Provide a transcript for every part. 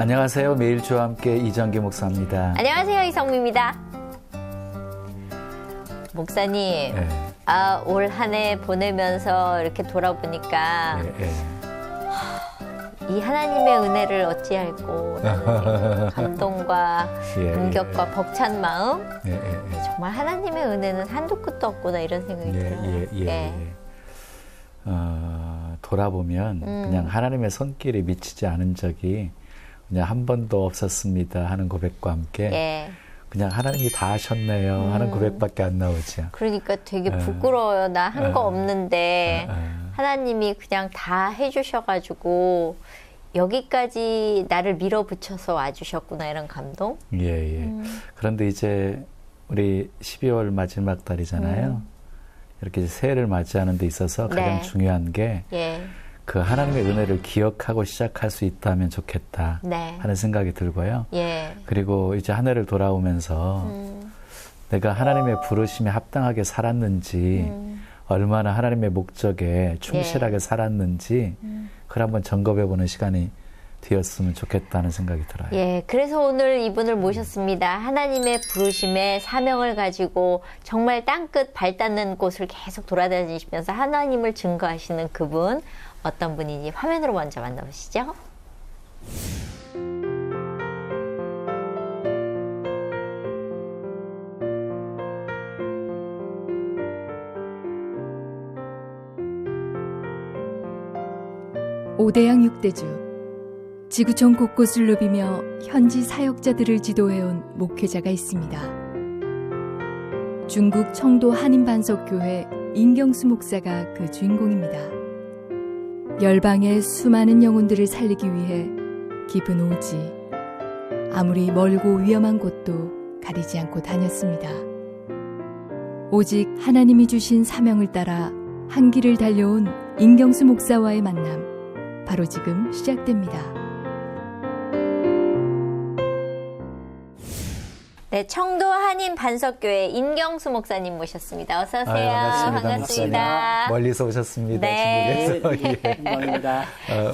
안녕하세요. 매일 주와 함께 이정기 목사입니다. 안녕하세요. 이성미입니다. 목사님, 네. 올 한 해 보내면서 이렇게 돌아보니까 이 하나님의 은혜를 어찌할꼬 감동과 감격과 벅찬 마음 정말 하나님의 은혜는 한도 끝도 없구나 이런 생각이 들어요. 돌아보면 그냥 하나님의 손길이 미치지 않은 적이 그냥 한 번도 없었습니다 하는 고백과 함께 그냥 하나님이 다 하셨네요 하는 고백밖에 안 나오죠. 그러니까 되게 부끄러워요. 나 한 거 없는데 하나님이 그냥 다 해주셔가지고 여기까지 나를 밀어붙여서 와주셨구나 이런 감동. 그런데 이제 우리 12월 마지막 달이잖아요. 이렇게 새해를 맞이하는 데 있어서 가장 중요한 게 그 하나님의 은혜를 기억하고 시작할 수 있다면 좋겠다 하는 생각이 들고요. 그리고 이제 한 해를 돌아오면서 내가 하나님의 부르심에 합당하게 살았는지 얼마나 하나님의 목적에 충실하게 살았는지 그걸 한번 점검해보는 시간이 되었으면 좋겠다는 생각이 들어요. 그래서 오늘 이분을 모셨습니다. 하나님의 부르심에 사명을 가지고 정말 땅끝 발 닿는 곳을 계속 돌아다니시면서 하나님을 증거하시는 그분 어떤 분인지 화면으로 먼저 만나보시죠. 오대양 6대주 지구촌 곳곳을 누비며 현지 사역자들을 지도해온 목회자가 있습니다. 중국 청도 한인반석교회 인경수 목사가 그 주인공입니다. 열방의 수많은 영혼들을 살리기 위해 깊은 오지, 아무리 멀고 위험한 곳도 가리지 않고 다녔습니다. 오직 하나님이 주신 사명을 따라 한 길을 달려온 인경수 목사와의 만남, 바로 지금 시작됩니다. 네, 청도 한인 반석교회 인경수 목사님 모셨습니다. 어서 오세요. 반갑습니다. 멀리서 오셨습니다. 중국에서. 반갑습니다.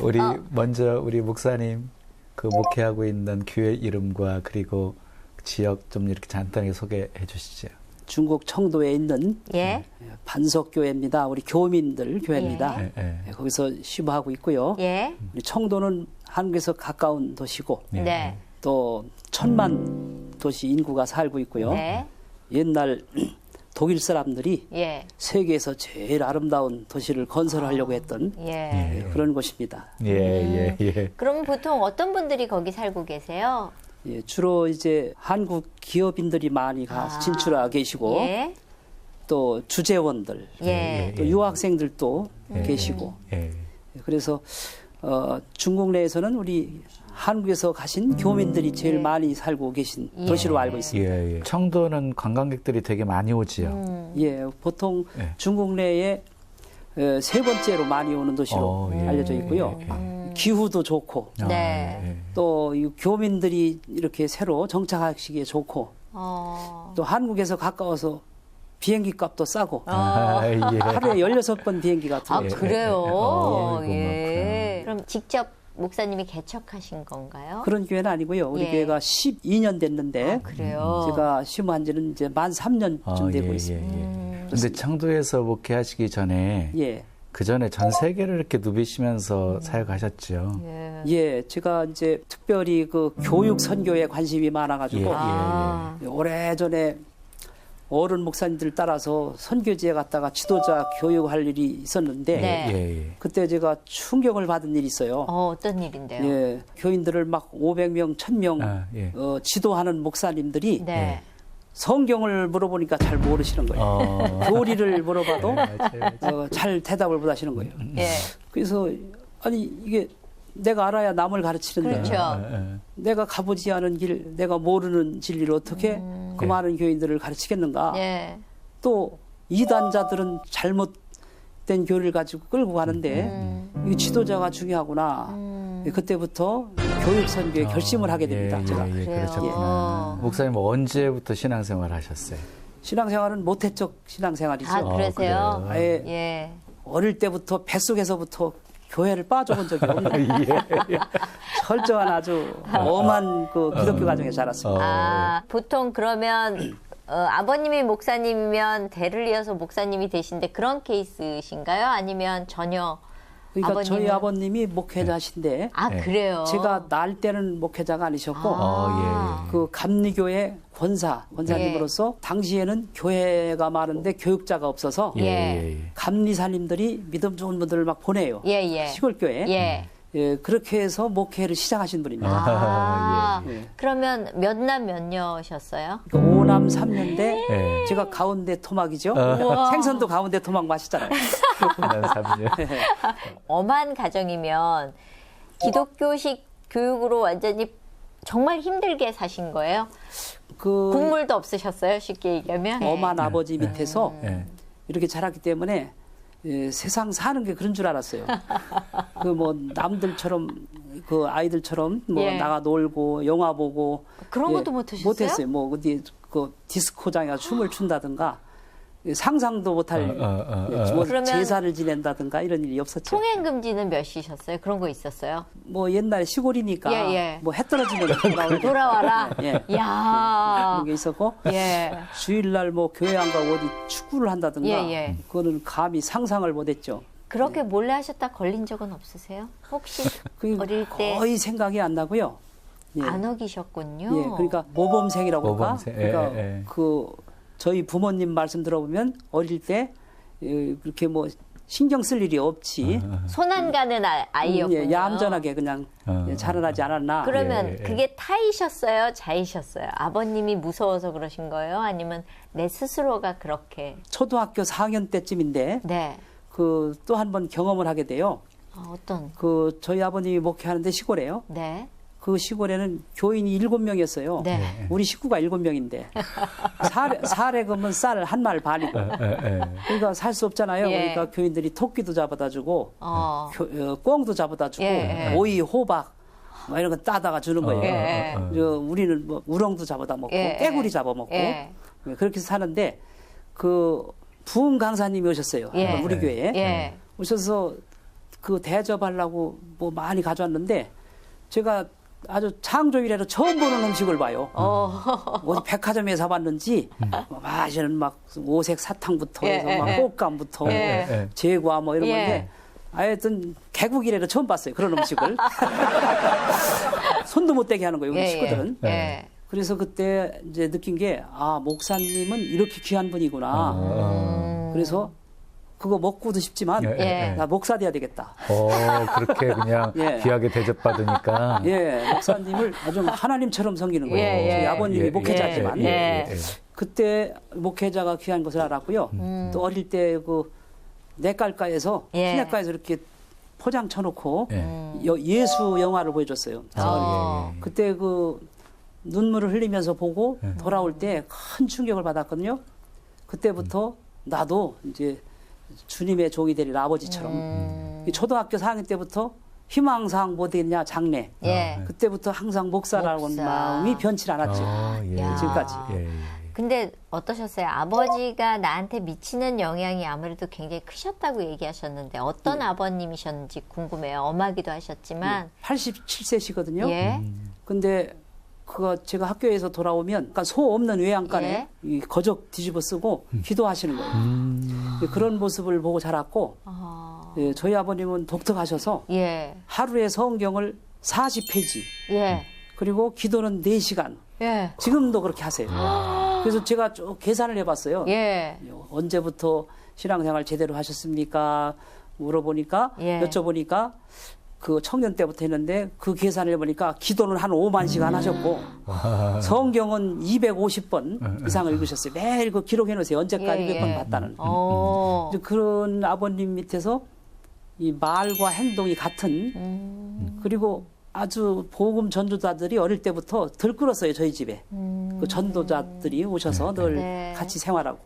우리 먼저 우리 목사님 그 목회하고 있는 교회 이름과 그리고 지역 좀 이렇게 간단하게 소개해 주시죠. 중국 청도에 있는 반석교회입니다. 우리 교민들 교회입니다. 거기서 시부하고 있고요. 우리 청도는 한국에서 가까운 도시고 또 1000만 도시 인구가 살고 있고요. 옛날 독일 사람들이 세계에서 제일 아름다운 도시를 건설하려고 했던 그런 곳입니다. 그럼 보통 어떤 분들이 거기 살고 계세요? 주로 이제 한국 기업인들이 많이 진출하고 계시고 또 주재원들, 또 유학생들도 계시고 그래서 중국 내에서는 우리 한국에서 가신 교민들이 제일 많이 살고 계신 도시로 알고 있습니다. 청도는 관광객들이 되게 많이 오지요. 보통 중국 내에 세 번째로 많이 오는 도시로 알려져 있고요. 기후도 좋고 또 이 교민들이 이렇게 새로 정착하시기에 좋고 또 한국에서 가까워서 비행기 값도 싸고 하루에 16번 비행기가 들어요. 그래요? 그럼 직접 목사님이 개척하신 건가요? 그런 교회는 아니고요. 우리 교회가 12년 됐는데 그래요? 제가 심한 지는 이제 만 3년쯤 되고 있습니다. 그런데 청도에서 목회하시기 전에 그 전에 전 세계를 이렇게 누비시면서 사역하셨죠. 제가 이제 특별히 그 교육 선교에 관심이 많아가지고 오래전에 어른 목사님들 따라서 선교지에 갔다가 지도자 교육할 일이 있었는데 그때 제가 충격을 받은 일이 있어요. 어떤 일인데요? 교인들을 막 500명, 1000명 지도하는 목사님들이 성경을 물어보니까 잘 모르시는 거예요. 교리를 물어봐도 잘 대답을 못 하시는 거예요. 그래서 아니 이게 내가 알아야 남을 가르치는데 내가 가보지 않은 길, 내가 모르는 진리를 어떻게 그 많은 교인들을 가르치겠는가. 또 이단자들은 잘못된 교리를 가지고 끌고 가는데 이 지도자가 중요하구나. 그때부터 교육선교에 결심을 하게 됩니다. 제가. 그러셨구나. 목사님 언제부터 신앙생활 하셨어요? 신앙생활은 모태적 신앙생활이죠. 그러세요? 아예 어릴 때부터 뱃속에서부터 교회를 빠져본 적이 없는 철저한 아주 엄한 그 기독교 가정에 자랐습니다. 보통 그러면 아버님이 목사님이면 대를 이어서 목사님이 되신데 그런 케이스신가요? 아니면 전혀 그러니까 아버님은? 저희 아버님이 목회자신데 그래요? 제가 날 때는 목회자가 아니셨고 그 감리교회 권사님으로서 당시에는 교회가 많은데 교육자가 없어서 감리사님들이 믿음 좋은 분들을 막 보내요. 시골교회. 그렇게 해서 목회를 시작하신 분입니다. 그러면 몇 남 몇 여셨어요? 그러니까 5남 3녀인데 제가 가운데 토막이죠. 생선도 가운데 토막 맛있잖아요. 엄한 가정이면 기독교식 교육으로 완전히 정말 힘들게 사신 거예요? 국물도 없으셨어요? 쉽게 얘기하면? 엄한 아버지 밑에서 이렇게 자랐기 때문에 세상 사는 게 그런 줄 알았어요. 그 뭐 남들처럼 그 아이들처럼 뭐 나가 놀고 영화 보고 그런 것도 못하셨어요? 못했어요. 뭐 어디 그 디스코장에 가서 춤을 춘다든가 상상도 못할 뭐 제사를 지낸다든가 이런 일이 없었죠. 통행 금지는 몇 시셨어요? 그런 거 있었어요? 뭐 옛날에 시골이니까 뭐 해 떨어지면 돌아와라. 야 그런 게 있었고 주일날 뭐 교회 안 가고 어디 축구를 한다든가 그거는 감히 상상을 못했죠. 그렇게 몰래 하셨다 걸린 적은 없으세요? 혹시 어릴 때 거의 생각이 안 나고요. 안 어기셨군요. 그러니까 모범생이라고 할까? 그러니까 그 저희 부모님 말씀 들어보면 어릴 때 그렇게 뭐 신경 쓸 일이 없지. 손 안 가는 아이였군요. 얌전하게 그냥 자라나지 않았나. 그러면 그게 타이셨어요? 자이셨어요? 아버님이 무서워서 그러신 거예요? 아니면 내 스스로가 그렇게? 초등학교 4학년 때쯤인데 그 또 한 번 경험을 하게 돼요. 어떤? 그 저희 아버님이 목회하는데 시골에요. 그 시골에는 교인이 7명이었어요. 우리 식구가 7명인데 사례 그러면 쌀 한 말 반이고 그러니까 살 수 없잖아요. 그러니까 교인들이 토끼도 잡아다 주고 꿩도 잡아다 주고 오이, 호박 뭐 이런 거 따다가 주는 거예요. 우리는 뭐 우렁도 잡아다 먹고 깨구리 잡아먹고 그렇게 사는데 그 부흥 강사님이 오셨어요. 우리 교회에 오셔서 그 대접하려고 뭐 많이 가져왔는데 제가 아주 창조이래로 처음 보는 음식을 봐요. 어디 백화점에 사봤는지 맛있는 막 오색 사탕부터 해서 막 꽃감부터 제과 뭐 이런 건데 하여튼 개국이래로 처음 봤어요. 그런 음식을. 손도 못 대게 하는 거예요. 우리 식구들은. 그래서 그때 이제 느낀 게 목사님은 이렇게 귀한 분이구나. 그래서 그거 먹고도 싶지만 나 목사 돼야 되겠다. 그렇게 그냥 귀하게 대접받으니까. 목사님을 아주 하나님처럼 섬기는 거예요. 저희 아버님이 목회자지만 그때 목회자가 귀한 것을 알았고요. 또 어릴 때 그 내깔가에서 시내가에서 이렇게 포장 쳐놓고 예수 영화를 보여줬어요. 그때 그 눈물을 흘리면서 보고 돌아올 때 큰 충격을 받았거든요. 그때부터 나도 이제 주님의 종이 되리라 아버지처럼. 초등학교 4학년 때부터 희망사항 뭐 되겠냐 장래. 그때부터 항상 목사라고 하는 마음이 변치 않았죠. 지금까지. 근데 어떠셨어요? 아버지가 나한테 미치는 영향이 아무래도 굉장히 크셨다고 얘기하셨는데 어떤 아버님이셨는지 궁금해요. 엄하기도 하셨지만. 87세시거든요. 근데 그거 제가 학교에서 돌아오면 그러니까 소 없는 외양간에 이 거적 뒤집어 쓰고 기도하시는 거예요. 그런 모습을 보고 자랐고 저희 아버님은 독특하셔서 하루에 성경을 40페이지 그리고 기도는 4시간 지금도 그렇게 하세요. 그래서 제가 쭉 계산을 해봤어요. 언제부터 신앙생활 제대로 하셨습니까? 물어보니까 여쭤보니까 그 청년 때부터 했는데 그 계산을 해보니까 기도는 한 5만 시간 하셨고 성경은 250번 이상을 읽으셨어요. 매일 그 기록해 놓으세요. 언제까지 몇 번 봤다는. 그런 아버님 밑에서 이 말과 행동이 같은 그리고 아주 복음 전도자들이 어릴 때부터 들끓었어요. 저희 집에. 그 전도자들이 오셔서 늘 같이 생활하고.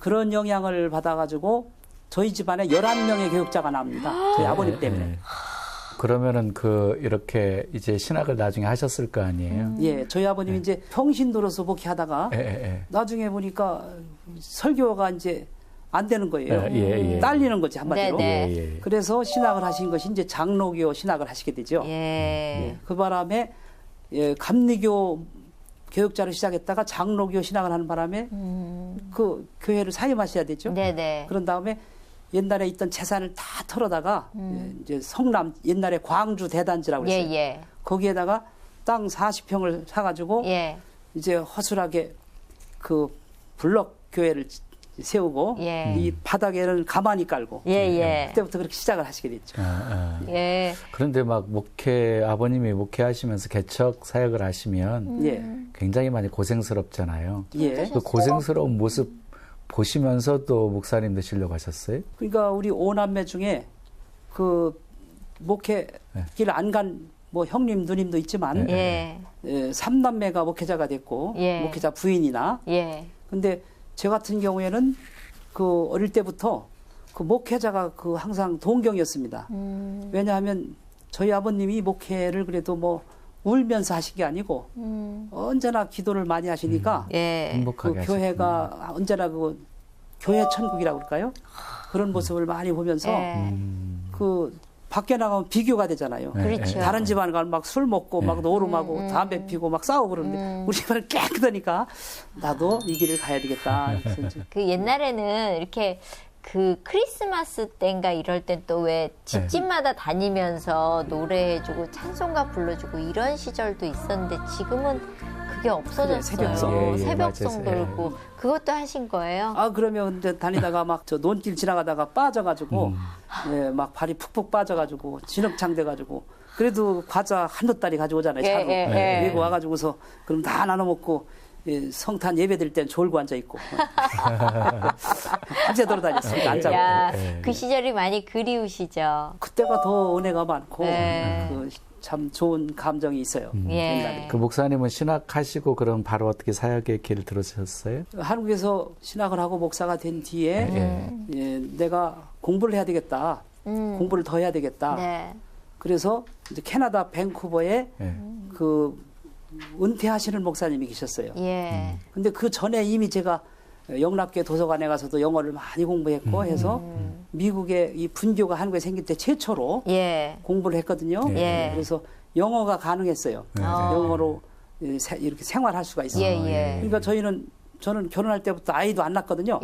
그런 영향을 받아가지고 저희 집안에 11명의 교육자가 나옵니다. 저희 아버님 때문에. 그러면은 이렇게 이제 신학을 나중에 하셨을 거 아니에요? 저희 아버님이 이제 평신도로서 목회하다가 나중에 보니까 설교가 이제 안 되는 거예요. 딸리는 거지 한마디로. 그래서 신학을 하신 것이 이제 장로교 신학을 하시게 되죠. 그 바람에 감리교 교육자로 시작했다가 장로교 신학을 하는 바람에 그 교회를 사임하셔야 되죠. 그런 다음에 옛날에 있던 재산을 다 털어다가 이제 성남 옛날에 광주 대단지라고 그랬어요. 거기에다가 땅 40평을 사가지고 이제 허술하게 그 블럭 교회를 세우고 이 바닥에는 가만히 깔고 그때부터 그렇게 시작을 하시게 됐죠. 그런데 막 아버님이 목회하시면서 개척 사역을 하시면 굉장히 많이 고생스럽잖아요. 그 고생스러운 모습 보시면서도 목사님 되시려고 하셨어요? 그러니까 우리 5남매 중에 그 목회 길 안 간 뭐 형님 누님도 있지만 3남매가 목회자가 됐고 목회자 부인이나 근데 제 같은 경우에는 그 어릴 때부터 그 목회자가 그 항상 동경이었습니다. 왜냐하면 저희 아버님이 목회를 그래도 뭐 울면서 하신 게 아니고 언제나 기도를 많이 하시니까 그 교회가 언제나 그 교회 천국이라고 그럴까요? 그런 모습을 많이 보면서 그 밖에 나가면 비교가 되잖아요. 그렇죠. 다른 집안 가면 막 술 먹고 막 노름하고 담배 피고 막 싸우고 그러는데 우리 집안은 깨끗하니까 나도 이 길을 가야 되겠다. 그 옛날에는 이렇게 그 크리스마스 때인가 이럴 땐 또 왜 집집마다 다니면서 노래해주고 찬송가 불러주고 이런 시절도 있었는데 지금은 그게 없어졌어요. 새벽송 돌고 그것도 하신 거예요? 아 그러면 근데 다니다가 막 저 논길 지나가다가 빠져가지고 막 발이 푹푹 빠져가지고 진흙창 돼가지고 그래도 과자 한두 달이 가져오잖아요. 차로 메고 와가지고서 그럼 다 나눠 먹고 성탄 예배 드릴 땐 졸고 앉아 있고 밤새 돌아다녔어요. 안 자고. 그 시절이 많이 그리우시죠. 그때가 더 은혜가 많고 참 좋은 감정이 있어요. 그 목사님은 신학하시고 그럼 바로 어떻게 사역의 길을 들어섰어요? 한국에서 신학을 하고 목사가 된 뒤에 내가 공부를 해야 되겠다. 공부를 더 해야 되겠다. 그래서 이제 캐나다 밴쿠버에 그 은퇴하시는 목사님이 계셨어요. 근데 그 전에 이미 제가 영락교 도서관에 가서도 영어를 많이 공부했고 해서 미국의 이 분교가 한국에 생길 때 최초로 공부를 했거든요. 그래서 영어가 가능했어요. 영어로 이렇게 생활할 수가 있어요. 그러니까 저는 결혼할 때부터 아이도 안 낳았거든요.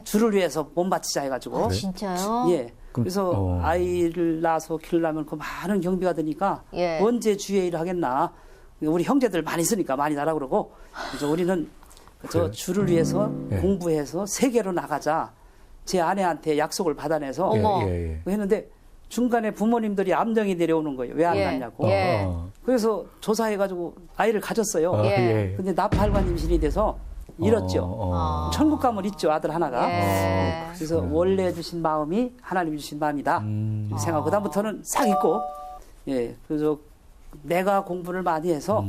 주를 위해서 몸 바치자 해가지고. 진짜요? 그래서 아이를 낳아서 키우려면 그 많은 경비가 드니까 언제 주의 일을 하겠나. 우리 형제들 많이 있으니까 많이 나라 그러고 그래서 우리는 저 주를 위해서 공부해서 세계로 나가자. 제 아내한테 약속을 받아내서 했는데 중간에 부모님들이 암정이 내려오는 거예요. 왜 안 낳냐고. 그래서 조사해가지고 아이를 가졌어요. 근데 나팔관 임신이 돼서 잃었죠. 천국 가면 있죠. 아들 하나가. 그래서 원래 주신 마음이 하나님 주신 마음이다. 생각하고 그다음부터는 싹 잊고 그래서 내가 공부를 많이 해서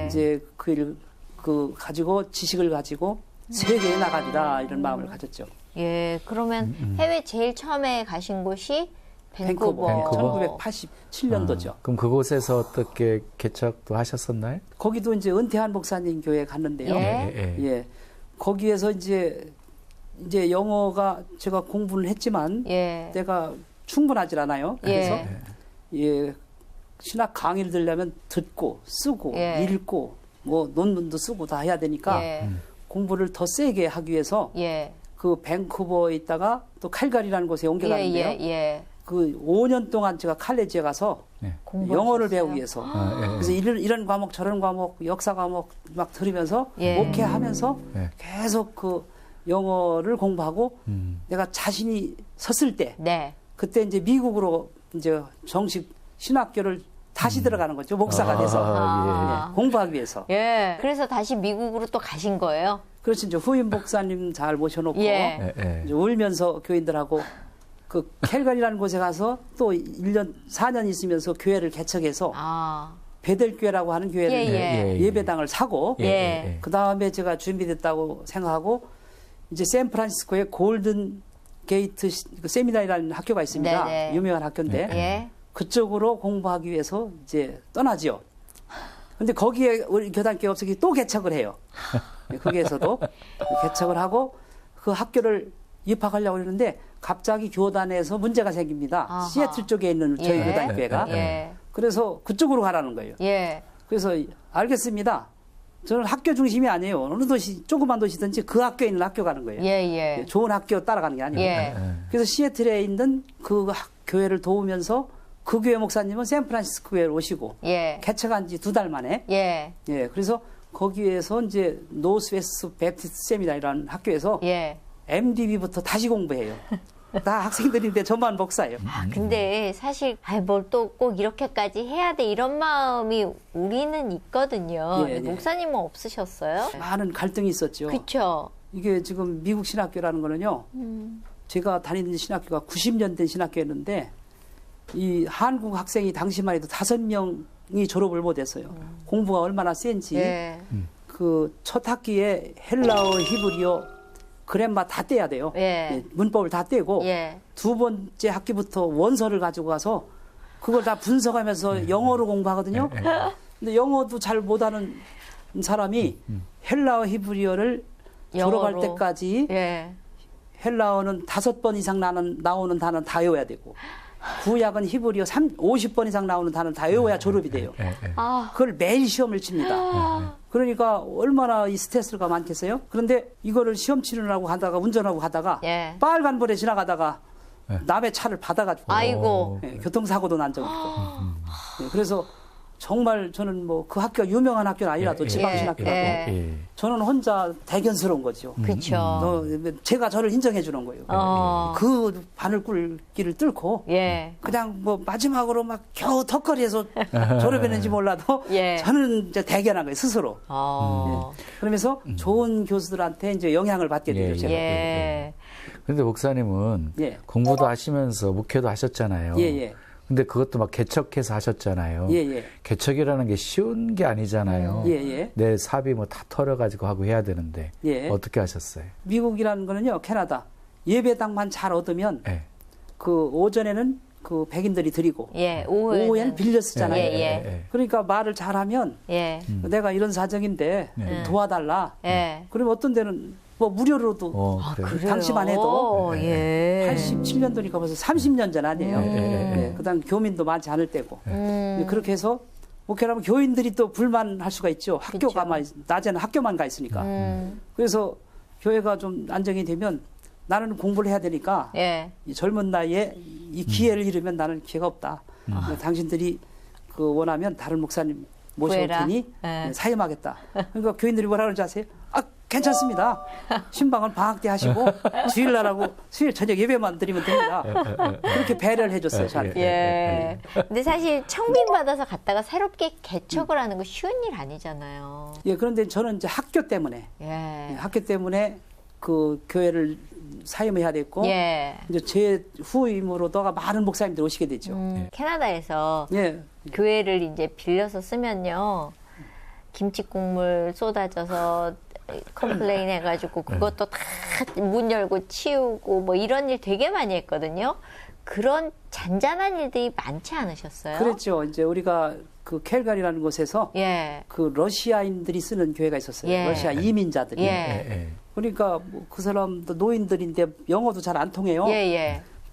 이제 그 가지고 지식을 가지고 세계에 나가리라 이런 마음을 가졌죠. 그러면 해외 제일 처음에 가신 곳이 밴쿠버. 1987년도죠. 그럼 그곳에서 어떻게 개척도 하셨었나요? 거기도 이제 은퇴한 목사님 교회에 갔는데요. 거기에서 이제 영어가 제가 공부를 했지만 내가 충분하지 않아요. 그래서 신학 강의를 들려면 듣고 쓰고 읽고 뭐 논문도 쓰고 다 해야 되니까 공부를 더 세게 하기 위해서 그 밴쿠버에 있다가 또 칼가리라는 곳에 옮겨갔는데요. 그 5년 동안 제가 칼레지에 가서 영어를 배우기 위해서 그래서 이런 과목 저런 과목 역사 과목 막 들으면서 목회하면서 계속 그 영어를 공부하고 내가 자신이 섰을 때 그때 이제 미국으로 이제 정식 신학교를 다시 들어가는 거죠. 목사가 돼서 공부하기 위해서. 그래서 다시 미국으로 또 가신 거예요? 그렇죠. 이제 후임 목사님 잘 모셔놓고 이제 울면서 교인들하고 그 캘거리라는 곳에 가서 또 1년 4년 있으면서 교회를 개척해서 베델교회라고 하는 교회를 예배당을 사고 그 다음에 제가 준비됐다고 생각하고 이제 샌프란시스코에 골든 게이트 세미나리라는 학교가 있습니다. 유명한 학교인데 그쪽으로 공부하기 위해서 이제 떠나지요. 근데 거기에 우리 교단교회 없어서 또 개척을 해요. 거기에서도 개척을 하고 그 학교를 입학하려고 했는데 갑자기 교단에서 문제가 생깁니다. 아하. 시애틀 쪽에 있는 저희 교단교회가. 그래서 그쪽으로 가라는 거예요. 그래서 알겠습니다. 저는 학교 중심이 아니에요. 어느 도시, 조그만 도시든지 그 학교에 있는 학교 가는 거예요. 좋은 학교 따라가는 게 아니고. 그래서 시애틀에 있는 그 교회를 도우면서 그 교회 목사님은 샌프란시스코 교회로 오시고 개척한 지 2달 만에. 그래서 거기에서 이제 노스웨스트 베프티스트 세미나리라는 학교에서 MDB부터 다시 공부해요. 다 학생들인데 저만 목사예요. 근데 사실 뭘 또 꼭 이렇게까지 해야 돼 이런 마음이 우리는 있거든요. 목사님은 없으셨어요? 많은 갈등이 있었죠. 그렇죠. 이게 지금 미국 신학교라는 거는요. 제가 다니는 신학교가 90년 된 신학교였는데 이 한국 학생이 당시만 해도 5명이 졸업을 못했어요. 공부가 얼마나 센지 그 첫 학기에 헬라어, 히브리어 그램마 다 떼야 돼요. 문법을 다 떼고 2번째 학기부터 원서를 가지고 가서 그걸 다 분석하면서 영어로 공부하거든요. 근데 영어도 잘 못하는 사람이 헬라어, 히브리어를 졸업할 때까지 헬라어는 5번 이상 나오는 단어는 다 외워야 되고 구약은 히브리어 50번 이상 나오는 단어는 다 외워야 졸업이 돼요. 그걸 매일 시험을 칩니다. 그러니까 얼마나 이 스트레스가 많겠어요? 그런데 이거를 시험 치르려고 하다가 운전하고 가다가 빨간불에 지나가다가 남의 차를 받아가지고 교통사고도 난 적이 있고 그래서 정말 저는 뭐 그 학교가 유명한 학교는 아니라도 지방신학교라고 저는 혼자 대견스러운 거죠. 그렇죠. 제가 저를 인정해 주는 거예요. 그 바늘굴기를 뚫고 그냥 뭐 마지막으로 막 겨우 턱걸이에서 졸업했는지 몰라도 저는 이제 대견한 거예요 스스로. 그러면서 좋은 교수들한테 이제 영향을 받게 되죠. 제가. 그런데 목사님은 공부도 하시면서 목회도 하셨잖아요. 근데 그것도 막 개척해서 하셨잖아요. 개척이라는 게 쉬운 게 아니잖아요. 내 사비 뭐 다 털어가지고 하고 해야 되는데 어떻게 하셨어요? 미국이라는 거는요, 캐나다 예배당만 잘 얻으면 그 오전에는 그 백인들이 드리고 오후에는 빌려 쓰잖아요. 그러니까 말을 잘하면 내가 이런 사정인데 도와달라. 그러면 어떤 데는 뭐 무료로도 당시만 해도 87년도니까 벌써 30년 전 아니에요. 그다음 교민도 많지 않을 때고 그렇게 해서 목회라면 교인들이 또 불만할 수가 있죠. 학교가 낮에는 학교만 가 있으니까. 그래서 교회가 좀 안정이 되면 나는 공부를 해야 되니까 이 젊은 나이에 이 기회를 잃으면 나는 기회가 없다. 당신들이 그 원하면 다른 목사님 모셔올 테니 사임하겠다. 그러니까 교인들이 뭐라 그러는지 아세요? 괜찮습니다. 신방은 방학 때 하시고 주일날 하고 수요일 저녁 예배만 드리면 됩니다. 그렇게 배려를 해줬어요. 저한테. 근데 사실 청빙 받아서 갔다가 새롭게 개척을 하는 거 쉬운 일 아니잖아요. 그런데 저는 이제 학교 때문에 그 교회를 사임해야 됐고 이제 제 후임으로다가 많은 목사님들이 오시게 되죠. 캐나다에서 교회를 이제 빌려서 쓰면요. 김치 국물 쏟아져서 컴플레인 해가지고 그것도 다 문 열고 치우고 뭐 이런 일 되게 많이 했거든요. 그런 잔잔한 일들이 많지 않으셨어요? 그렇죠. 이제 우리가 그 캘가리라는 곳에서 그 러시아인들이 쓰는 교회가 있었어요. 러시아 이민자들이. 그러니까 뭐 그 사람도 노인들인데 영어도 잘 안 통해요.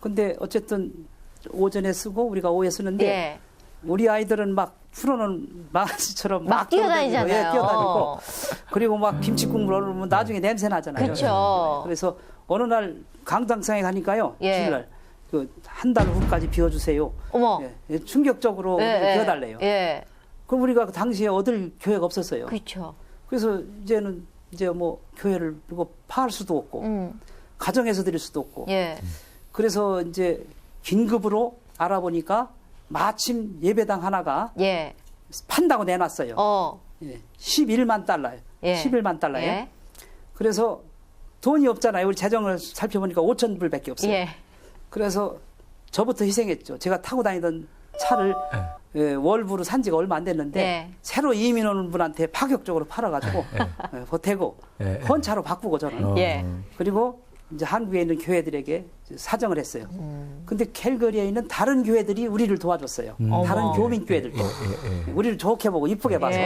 근데 어쨌든 오전에 쓰고 우리가 오후에 쓰는데 우리 아이들은 막 풀어놓은 망아지처럼 막 뛰어다니잖아요. 뛰어다니고 그리고 막 김치 국물 얼으면 나중에 냄새 나잖아요. 그렇죠. 그래서 어느 날 강당상에 가니까요. 주일날 그 한 달 후까지 비워주세요. 어머. 충격적으로 비워달래요. 그럼 우리가 그 당시에 얻을 교회가 없었어요. 그렇죠. 그래서 이제는 이제 뭐 교회를 이거 파할 수도 없고 가정에서 드릴 수도 없고 그래서 이제 긴급으로 알아보니까 마침 예배당 하나가 판다고 내놨어요. 11만 달러요. 11만 달러에. 그래서 돈이 없잖아요. 우리 재정을 살펴보니까 5천 불밖에 없어요. 그래서 저부터 희생했죠. 제가 타고 다니던 차를 월부로 산 지가 얼마 안 됐는데 새로 이민 오는 분한테 파격적으로 팔아가지고 보태고 헌차로 바꾸고 저는. 그리고 이제 한국에 있는 교회들에게 사정을 했어요. 근데 캘거리에 있는 다른 교회들이 우리를 도와줬어요. 다른 교민 교회들도. 우리를 좋게 보고 이쁘게 봐서.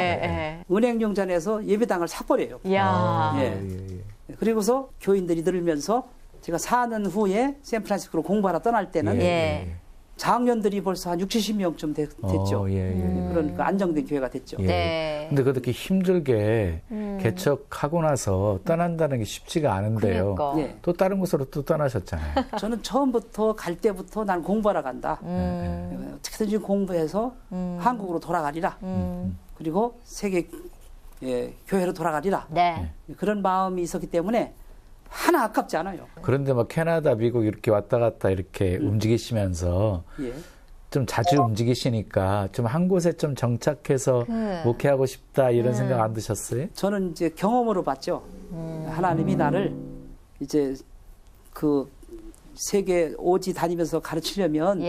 은행용잔에서 예배당을 사버려요. 그리고서 교인들이 늘면서 제가 4년 후에 샌프란시스코로 공부하러 떠날 때는 장년들이 벌써 한 60, 70명쯤 됐죠. 그러니까 안정된 교회가 됐죠. 근데 그렇게 힘들게 개척하고 나서 떠난다는 게 쉽지가 않은데요. 그러니까. 또 다른 곳으로 또 떠나셨잖아요. 저는 처음부터 갈 때부터 난 공부하러 간다. 어떻게든지 공부해서 한국으로 돌아가리라. 그리고 세계 교회로 돌아가리라. 그런 마음이 있었기 때문에 하나 아깝지 않아요. 그런데 막 캐나다, 미국 이렇게 왔다 갔다 이렇게 움직이시면서 좀 자주 움직이시니까 좀 한 곳에 좀 정착해서 목회하고 싶다 이런 생각 안 드셨어요? 저는 이제 경험으로 봤죠. 하나님이 나를 이제 그 세계 오지 다니면서 가르치려면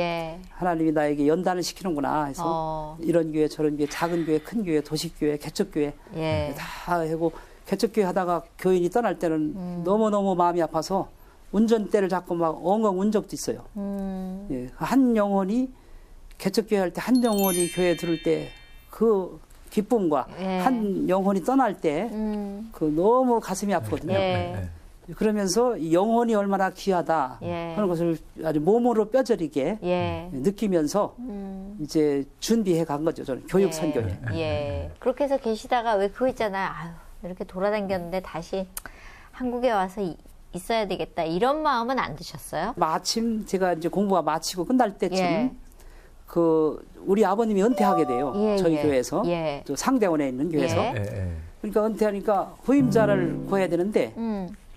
하나님이 나에게 연단을 시키는구나 해서 이런 교회 저런 교회 작은 교회 큰 교회 도시교회 개척교회 다 하고 개척교회 하다가 교인이 떠날 때는 너무너무 마음이 아파서 운전대를 잡고 막 엉엉 운 적도 있어요. 한 영혼이 개척교회 할 때 한 영혼이 교회에 들을 때 그 기쁨과 한 영혼이 떠날 때 그 너무 가슴이 아프거든요. 그러면서 이 영혼이 얼마나 귀하다 하는 것을 아주 몸으로 뼈저리게 느끼면서 이제 준비해 간 거죠. 저는 교육 선교에. 그렇게 해서 계시다가 왜 그거 있잖아요. 아유, 이렇게 돌아다녔는데 다시 한국에 와서 있어야 되겠다. 이런 마음은 안 드셨어요? 마침 제가 이제 공부가 마치고 끝날 때쯤 그 우리 아버님이 은퇴하게 돼요. 저희 교회에서 또 상대원에 있는 교회에서. 그러니까 은퇴하니까 후임자를 구해야 되는데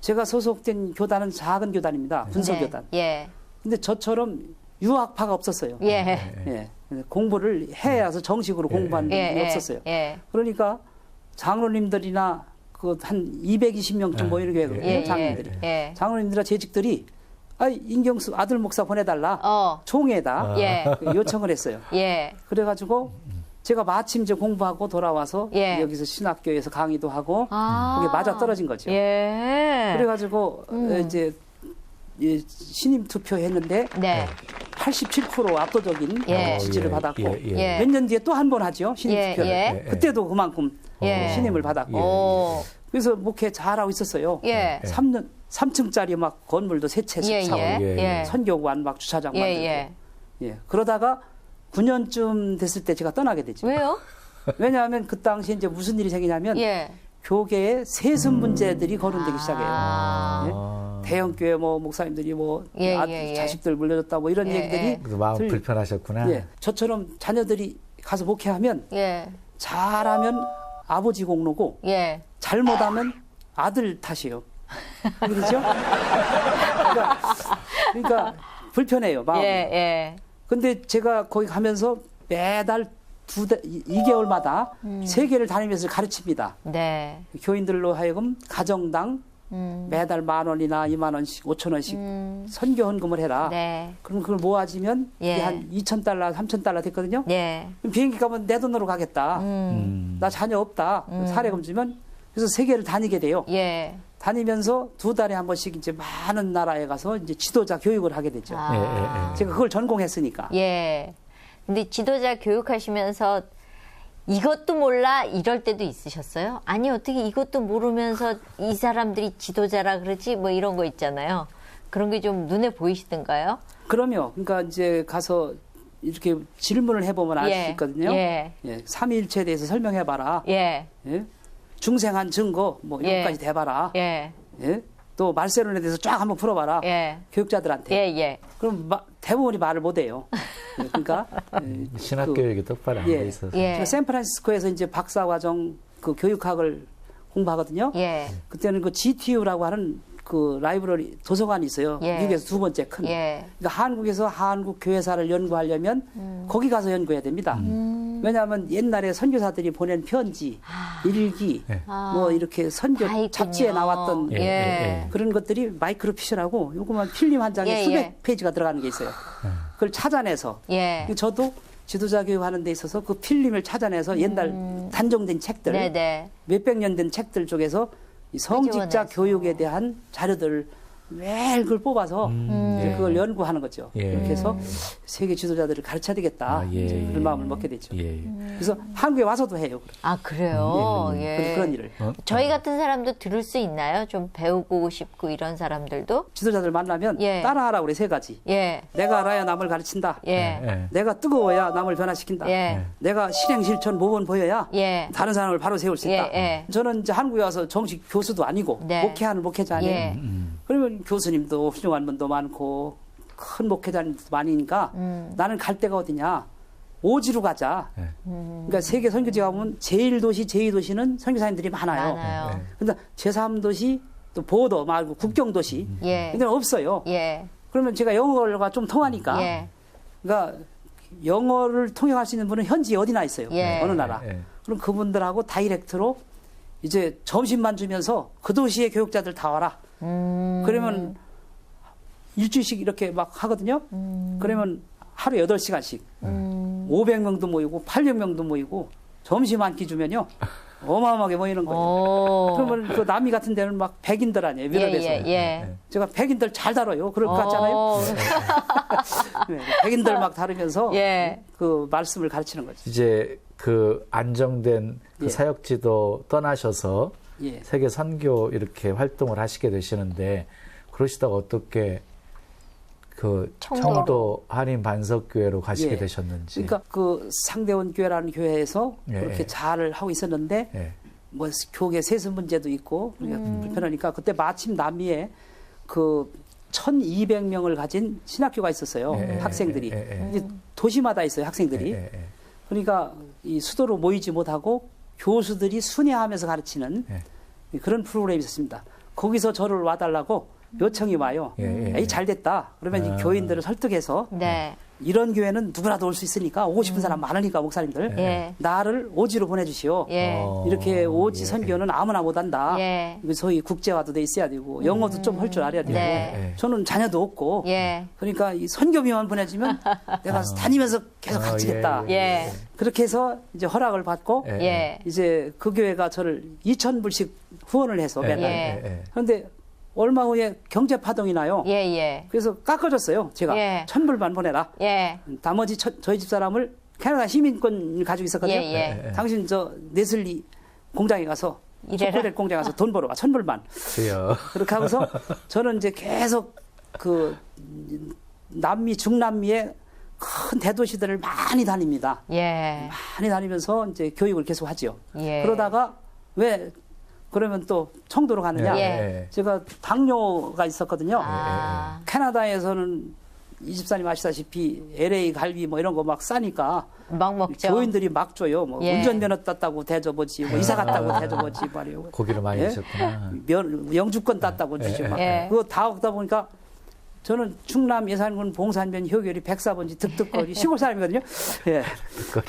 제가 소속된 교단은 작은 교단입니다. 분서교단. 근데 저처럼 유학파가 없었어요. 공부를 해야 해서 정식으로 공부한 분이 없었어요. 그러니까 장로님들이나 그 한 220명쯤 모이는 교회거든요. 장로님들이. 장로님들과 재직들이 인경수 아들 목사 보내달라. 총회에다 요청을 했어요. 그래가지고 제가 마침 이제 공부하고 돌아와서 여기서 신학교에서 강의도 하고 그게 맞아 떨어진 거죠. 그래가지고 이제 신임 투표했는데 87% 압도적인 지지를 받았고 몇 년 뒤에 또 한 번 하죠. 신임 투표를. 그때도 그만큼 신임을 받았고 그래서 목회 잘하고 있었어요. 3층짜리 막 건물도 세 채씩 사고 선교관 막 주차장 만들고 그러다가 9년쯤 됐을 때 제가 떠나게 되죠. 왜요? 왜냐하면 그 당시에 이제 무슨 일이 생기냐면 교계에 세습 문제들이 거론되기 시작해요. 대형교회 뭐 목사님들이 뭐 자식들 물려줬다 뭐 이런 얘기들이 마음 불편하셨구나. 저처럼 자녀들이 가서 목회하면 잘하면 아버지 공로고 잘못하면 아들 탓이에요. 그렇죠? 그러니까 불편해요 마음이. 근데 제가 거기 가면서 매달 2개월마다 세계를 다니면서 가르칩니다. 교인들로 하여금 가정당 매달 10,000원이나 20,000원씩, 5,000원씩 선교 헌금을 해라. 그럼 그걸 모아지면 이게 한 $2,000, $3,000 됐거든요. 그럼 비행기 가면 내 돈으로 가겠다. 나 자녀 없다. 사례금 주면 그래서 세계를 다니게 돼요. 다니면서 2달에 한 번씩 이제 많은 나라에 가서 이제 지도자 교육을 하게 되죠. 제가 그걸 전공했으니까. 근데 지도자 교육하시면서 이것도 몰라 이럴 때도 있으셨어요? 아니 어떻게 이것도 모르면서 이 사람들이 지도자라 그러지 뭐 이런 거 있잖아요. 그런 게 좀 눈에 보이시던가요? 그럼요. 그러니까 이제 가서 이렇게 질문을 해보면 알 수 있거든요. 삼위일체에 대해서 설명해봐라. 중생한 증거 뭐 이런 것까지 대봐라. 또 말세론에 대해서 쫙 한번 풀어봐라. 교육자들한테. 그럼 대부분이 말을 못해요. 그러니까 신학교육이 똑바로 안 돼 있어서. 제가 샌프란시스코에서 이제 박사과정 그 교육학을 공부하거든요. 그때는 그 GTU라고 하는 그 라이브러리 도서관이 있어요. 미국에서 2번째 큰. 그러니까 한국에서 한국 교회사를 연구하려면 거기 가서 연구해야 됩니다. 왜냐하면 옛날에 선교사들이 보낸 편지, 일기, 뭐 이렇게 선교 잡지에 나왔던 그런 것들이 마이크로피셔라고 요거만 필름 한 장에 수백 페이지가 들어가는 게 있어요. 그걸 찾아내서 저도 지도자 교육하는 데 있어서 그 필름을 찾아내서 옛날 단정된 책들, 몇백 년 된 책들 쪽에서 이 성직자 교육에 대한 자료들을 매일 그걸 뽑아서 이제 그걸 연구하는 거죠. 그렇게 해서 세계 지도자들을 가르쳐야 되겠다. 이제 그런 마음을 먹게 됐죠. 그래서 한국에 와서도 해요. 아, 그래요? 그런 일을. 저희 같은 사람도 들을 수 있나요? 좀 배우고 싶고 이런 사람들도? 지도자들 만나면 따라하라고 그래, 3가지. 내가 알아야 남을 가르친다. 내가 뜨거워야 남을 변화시킨다. 내가 실행 실천 모범 보여야 다른 사람을 바로 세울 수 있다. 저는 이제 한국에 와서 정식 교수도 아니고 목회하는 목회자 아니에요. 그러면 교수님도 훌륭한 분도 많고 큰 목회자님도 많으니까 나는 갈 데가 어디냐. 오지로 가자. 그러니까 세계 선교지 가보면 제1도시, 제2도시는 선교사님들이 많아요. 근데 제3도시 또 보더 말고 국경도시 이런 없어요. 그러면 제가 영어가 좀 통하니까 그러니까 영어를 통역할 수 있는 분은 현지에 어디나 있어요. 어느 나라. 그럼 그분들하고 다이렉트로 이제 점심만 주면서 그 도시의 교육자들 다 와라. 그러면 일주일씩 이렇게 막 하거든요. 그러면 하루에 8시간씩 500명도 모이고 800명도 모이고 점심 한 끼 주면요. 어마어마하게 모이는 거예요. 그러면 그 남미 같은 데는 막 백인들 아니에요. 유럽에서. 제가 백인들 잘 다뤄요. 그럴 것 같잖아요. 백인들 막 다루면서 그 말씀을 가르치는 거죠. 이제 그 안정된 그 사역지도 떠나셔서 세계 선교 이렇게 활동을 하시게 되시는데 그러시다가 어떻게 그 청도 한인 반석교회로 가시게 되셨는지. 그러니까 그 상대원 교회라는 교회에서 그렇게 잘 하고 있었는데 뭐 교계 세습 문제도 있고 불편하니까 그때 마침 남미에 그 1,200명을 가진 신학교가 있었어요. 학생들이. 도시마다 있어요. 학생들이. 그러니까 이 수도로 모이지 못하고 교수들이 순회하면서 가르치는 그런 프로그램이 있었습니다. 거기서 저를 와달라고 요청이 와요. 에이, 잘 됐다. 그러면 이 교인들을 설득해서 이런 교회는 누구라도 올 수 있으니까 오고 싶은 사람 많으니까 목사님들 나를 오지로 보내주시오. 이렇게 오지 선교는 아무나 못한다. 소위 국제화도 돼 있어야 되고 영어도 좀 할 줄 알아야 되고 저는 자녀도 없고 그러니까 이 선교비만 보내주면 내가 다니면서 계속 가르치겠다. 그렇게 해서 이제 허락을 받고 이제 그 교회가 저를 2,000불씩 후원을 해서 매달. 그런데 얼마 후에 경제 파동이 나요. 그래서 깎아줬어요. 제가 1,000불만 보내라. 나머지 저희 집 사람을 캐나다 시민권을 가지고 있었거든요. 당신 저 네슬리 공장에 가서 초콜릿 공장에 가서 돈 벌어와 1,000불만. 그렇게 하면서 저는 이제 계속 그 남미 중남미의 큰 대도시들을 많이 다닙니다. 많이 다니면서 이제 교육을 계속 하죠. 그러다가 왜 그러면 또 청도로 가느냐? 제가 당뇨가 있었거든요. 캐나다에서는 이 집사님 아시다시피 LA 갈비 뭐 이런 거 막 싸니까 막 먹죠. 교인들이 막 줘요. 뭐 운전면허 땄다고 대접하지, 뭐 이사 갔다고 대접하지 말이요. 고기를 많이 드셨구나. 영주권 땄다고 주죠. 막. 그거 다 먹다 보니까 저는 충남 예산군 봉산면 효결이 백사번지 득득거리 시골 사람이거든요.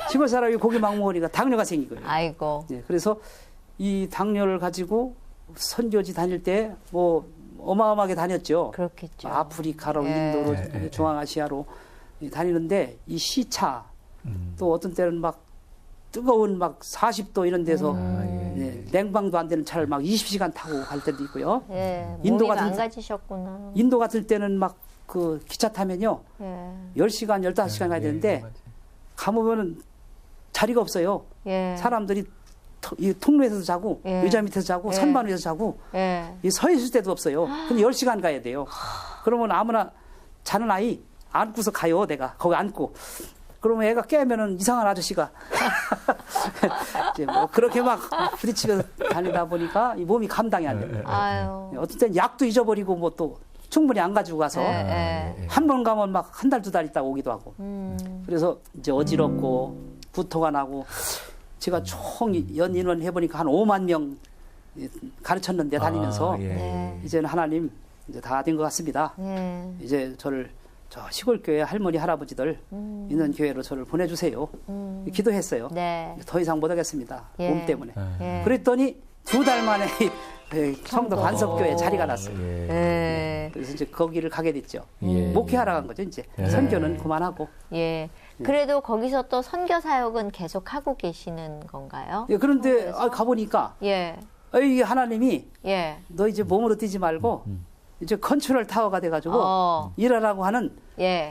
시골 사람이 고기 막 먹으니까 당뇨가 생긴 거예요. 아이고. 그래서 이 당뇨를 가지고 선교지 다닐 때 뭐 어마어마하게 다녔죠. 그렇겠죠. 아프리카로 인도로 중앙아시아로 다니는데 이 시차 또 어떤 때는 막 뜨거운 막 40도 이런 데서 냉방도 안 되는 차를 막 20시간 타고 갈 때도 있고요. 인도 같은 망가지셨구나. 인도 같을 때는 막 그 기차 타면요. 10시간, 15시간 가야 되는데 가보면은 자리가 없어요. 사람들이 이 통로에서도 자고 의자 밑에서 자고 선반 위에서 자고 서 있을 때도 없어요. 근데 10시간 가야 돼요. 그러면 아무나 자는 아이 안고서 가요. 내가 거기 안고. 그러면 애가 깨면은 이상한 아저씨가 이제 뭐 그렇게 막 부딪히면서 다니다 보니까 이 몸이 감당이 안 돼요. 어떤 때는 약도 잊어버리고 뭐 또 충분히 안 가지고 가서 한 번 가면 막 한 달, 2달 있다 오기도 하고. 그래서 이제 어지럽고 구토가 나고 제가 총 연인원 해보니까 한 5만 명 가르쳤는데 다니면서 이제는 하나님 이제 다 된 것 같습니다. 이제 저를 저 시골교회 할머니 할아버지들 있는 교회로 저를 보내주세요. 기도했어요. 더 이상 못하겠습니다. 몸 때문에. 그랬더니 2달 만에 청도 반석교회 자리가 났어요. 그래서 이제 거기를 가게 됐죠. 목회하러 간 거죠. 이제 선교는 그만하고. 그래도 거기서 또 선교 사역은 계속 하고 계시는 건가요? 그런데 가보니까 이 하나님이 너 이제 몸으로 뛰지 말고 이제 컨트롤 타워가 돼가지고 일하라고 하는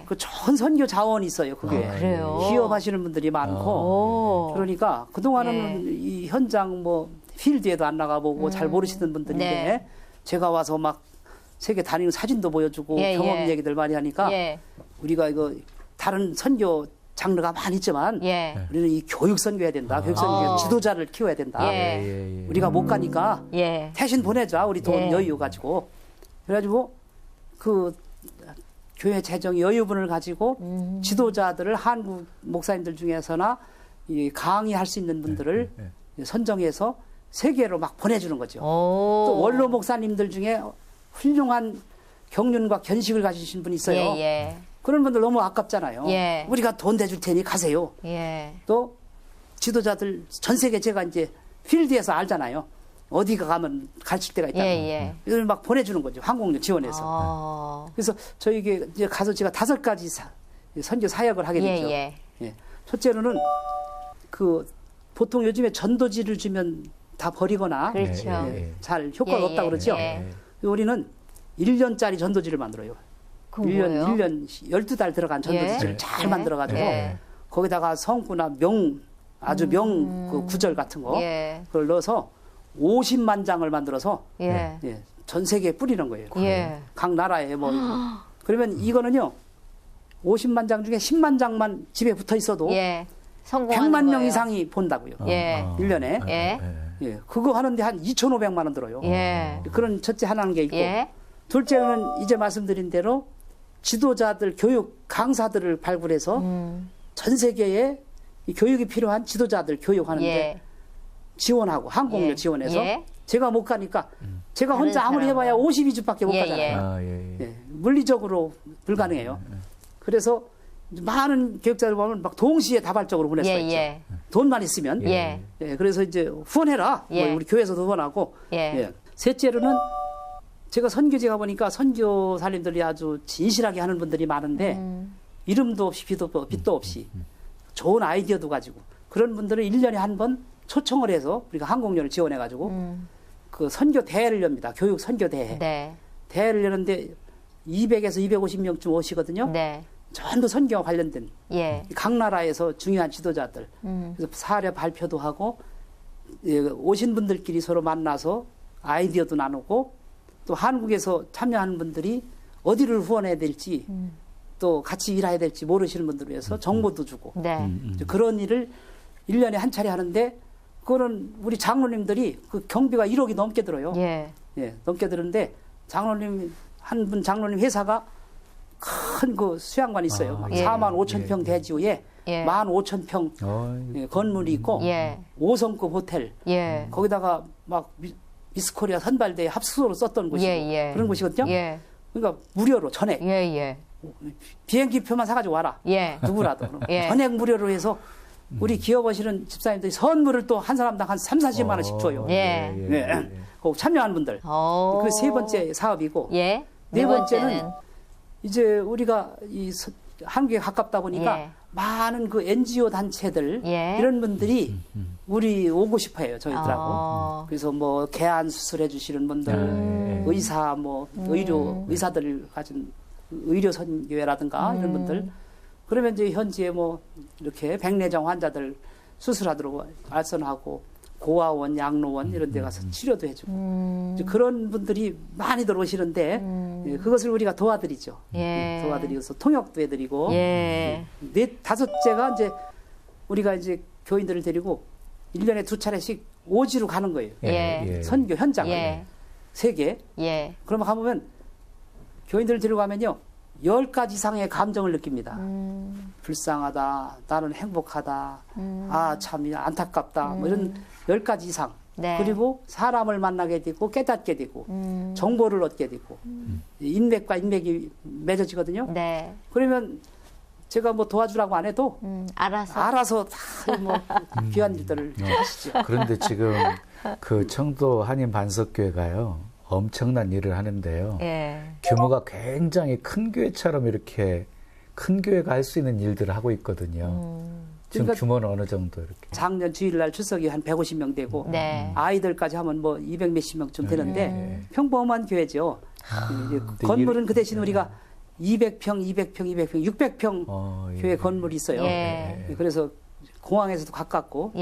그 좋은 선교 자원이 있어요. 그게 그래요? 기업하시는 분들이 많고 그러니까 그동안은 이 현장 뭐 필드에도 안 나가보고 잘 모르시던 분들인데 제가 와서 막 세계 다니는 사진도 보여주고 경험 얘기들 많이 하니까 우리가 이거 다른 선교 장르가 많이 있지만 우리는 이 교육 선교해야 된다. 교육 선교 지도자를 키워야 된다. 우리가 못 가니까 대신 보내자. 우리 돈 여유 가지고. 그래가지고 그 교회 재정 여유분을 가지고 지도자들을 한국 목사님들 중에서나 이 강의할 수 있는 분들을 선정해서 세계로 막 보내주는 거죠. 또 원로 목사님들 중에 훌륭한 경륜과 견식을 가지신 분이 있어요. 그런 분들 너무 아깝잖아요. 우리가 돈 대줄 테니 가세요. 또 지도자들 전 세계 제가 이제 필드에서 알잖아요. 어디가 가면 가르칠 데가 있다고. 이걸 막 보내주는 거죠. 항공료 지원해서. 그래서 저에게 이제 가서 제가 5가지 선교 사역을 하게 되죠. 첫째로는 그 보통 요즘에 전도지를 주면 다 버리거나 잘 효과가 없다고 그러죠. 우리는 1년짜리 전도지를 만들어요. 1년 12달 들어간 전도지를 잘 만들어가지고 거기다가 성구나 아주 그 구절 같은 거 그걸 넣어서 50만 장을 만들어서 전 세계에 뿌리는 거예요. 각 나라에 뭐 그러면 이거는요 50만 장 중에 10만 장만 집에 붙어 있어도 100만 명 이상이 본다고요. 1년에. 그거 하는데 한 2,500만 원 들어요. 그런 첫째 하나는 게 있고 둘째는 이제 말씀드린 대로 지도자들 교육 강사들을 발굴해서 전 세계에 이 교육이 필요한 지도자들 교육하는데 지원하고 항공료 지원해서 제가 못 가니까 제가 혼자 아무리 해봐야 52주밖에 못 가잖아요. 물리적으로 불가능해요. 그래서 많은 교육자들 보면 막 동시에 다발적으로 보낼 수가 있죠. 돈만 있으면. 그래서 이제 후원해라. 뭐 우리 교회에서도 후원하고. 셋째로는 제가 선교지 가보니까 선교사님들이 아주 진실하게 하는 분들이 많은데 이름도 없이 빛도 없이 좋은 아이디어도 가지고 그런 분들은 1년에 한 번 초청을 해서 우리가 항공료를 지원해가지고 그 선교 대회를 엽니다. 교육 선교 대회. 대회를 여는데 200에서 250명쯤 오시거든요. 전부 선교와 관련된 각 나라에서 중요한 지도자들. 그래서 사례 발표도 하고 오신 분들끼리 서로 만나서 아이디어도 나누고 또 한국에서 참여하는 분들이 어디를 후원해야 될지 또 같이 일해야 될지 모르시는 분들을 위해서 정보도 주고 그런 일을 1년에 한 차례 하는데 그거는 우리 장로님들이 그 경비가 1억이 넘게 들어요. 넘게 드는데 장로님 한 분 장로님 회사가 큰 그 수양관이 있어요. 4만 5천 평 대지에 15,000평 건물이 있고 5성급 호텔 거기다가 막 미스코리아 선발대회 합숙소로 썼던 곳이고 그런 곳이거든요. 그러니까 무료로 전액 비행기표만 사가지고 와라. 누구라도 전액 무료로 해서 우리 기업하시는 집사님들이 선물을 또 한 사람당 한 3, 40만 원씩 줘요. 꼭 참여하는 분들. 그 세 번째 사업이고 네 번째는 이제 우리가 이 한국에 가깝다 보니까 많은 그 NGO 단체들 이런 분들이 우리 오고 싶어해요 저희들하고. 그래서 뭐 개안 수술해 주시는 분들, 의사 뭐 의사들 가진 의료 선교회라든가 이런 분들. 그러면 이제 현지에 뭐 이렇게 백내장 환자들 수술하도록 알선하고 고아원, 양로원 이런 데 가서 치료도 해주고 이제 그런 분들이 많이들 오시는데 그것을 우리가 도와드리죠. 도와드리고서 통역도 해드리고 다섯째가 이제 우리가 이제 교인들을 데리고 1년에 2차례씩 오지로 가는 거예요. 선교 현장을 세계. 그러면 가보면 교인들을 데리고 가면요 10가지 이상의 감정을 느낍니다. 불쌍하다, 나는 행복하다, 아, 참 안타깝다, 뭐 이런 10가지 이상. 그리고 사람을 만나게 되고 깨닫게 되고 정보를 얻게 되고 인맥과 인맥이 맺어지거든요. 그러면 제가 뭐 도와주라고 안 해도 알아서 다 뭐 귀한 일들을 하시죠. 그런데 지금 그 청도 한인 반석교회가요. 엄청난 일을 하는데요. 규모가 굉장히 큰 교회처럼 이렇게 큰 교회가 할 수 있는 일들을 하고 있거든요. 지금 그러니까 규모는 어느 정도 이렇게? 작년 주일날 출석이 한 150명 되고 아이들까지 하면 뭐 200 몇십 명쯤 되는데 평범한 교회죠. 건물은 그 대신 우리가 200평, 600평 교회 건물이 있어요. 그래서 공항에서도 가깝고,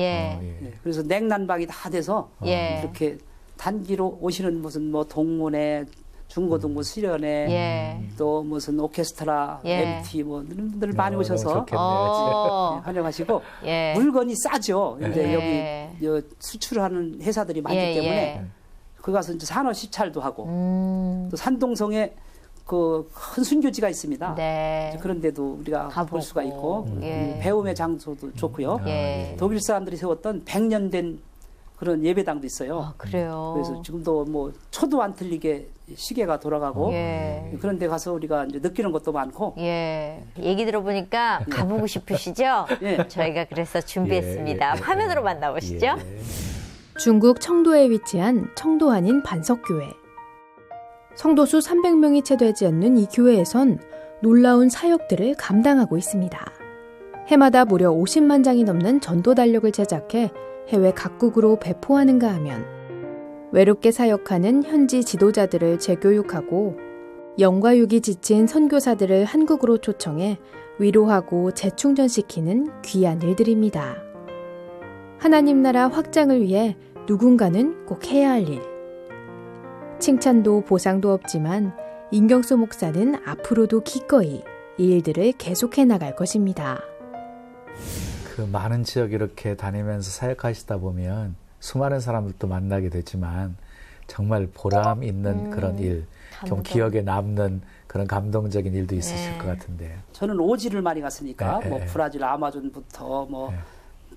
그래서 냉난방이 다 돼서 이렇게 단기로 오시는 무슨 뭐 동문회, 중고등부 수련회, 또 무슨 오케스트라, MT 뭐 늘 많이 오셔서 환영하시고 물건이 싸죠. 근데 여기 수출하는 회사들이 많기 때문에 거기 가서 이제 산업 시찰도 하고 또 산동성에 그 큰 순교지가 있습니다. 그런데도 우리가 볼 수가 있고 배움의 장소도 좋고요. 독일 사람들이 세웠던 100년 된 그런 예배당도 있어요. 그래요. 그래서 지금도 뭐 초도 안 틀리게 시계가 돌아가고 그런 데 가서 우리가 이제 느끼는 것도 많고. 얘기 들어보니까 가보고 싶으시죠? 저희가 그래서 준비했습니다. 화면으로 만나보시죠. 중국 청도에 위치한 청도한인 반석교회. 성도수 300명이 채 되지 않는 이 교회에선 놀라운 사역들을 감당하고 있습니다. 해마다 무려 50만 장이 넘는 전도 달력을 제작해 해외 각국으로 배포하는가 하면 외롭게 사역하는 현지 지도자들을 재교육하고 영과 육이 지친 선교사들을 한국으로 초청해 위로하고 재충전시키는 귀한 일들입니다. 하나님 나라 확장을 위해 누군가는 꼭 해야 할 일. 칭찬도 보상도 없지만 인경수 목사는 앞으로도 기꺼이 이 일들을 계속해 나갈 것입니다. 그 많은 지역 이렇게 다니면서 사역하시다 보면 수많은 사람들도 만나게 되지만 정말 보람 있는 그런 일, 좀 기억에 남는 그런 감동적인 일도 있으실 것 같은데요. 저는 오지를 많이 갔으니까 뭐 브라질 아마존부터 뭐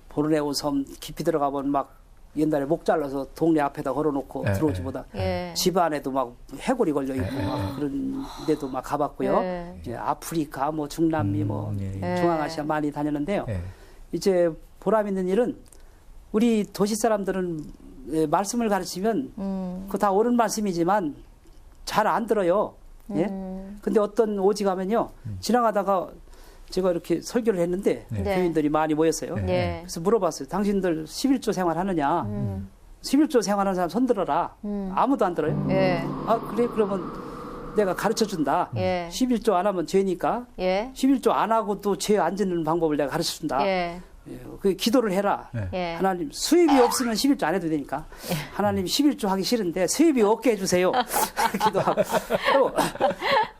보르네오 섬 깊이 들어가면 막 옛날에 목 잘라서 동네 앞에다 걸어놓고 들어오지보다 집 안에도 막 해골이 걸려 있고 막 그런 데도 막 가봤고요. 이제 아프리카, 뭐 중남미, 뭐 중앙아시아 많이 다녔는데요. 이제 보람 있는 일은 우리 도시 사람들은 말씀을 가르치면 그거 다 옳은 말씀이지만 잘 안 들어요. 근데 어떤 오지 가면요. 지나가다가 제가 이렇게 설교를 했는데 교인들이 많이 모였어요. 그래서 물어봤어요. 당신들 11조 생활하느냐? 11조 생활하는 사람 손들어라. 아무도 안 들어요. 아 그래? 그러면 내가 가르쳐준다. 11조 안 하면 죄니까 11조 안 하고 또 죄 안 짓는 방법을 내가 가르쳐준다. 그 기도를 해라. 하나님 수입이 없으면 11조 안 해도 되니까. 하나님 11조 하기 싫은데 수입이 없게 해주세요. 기도하고 또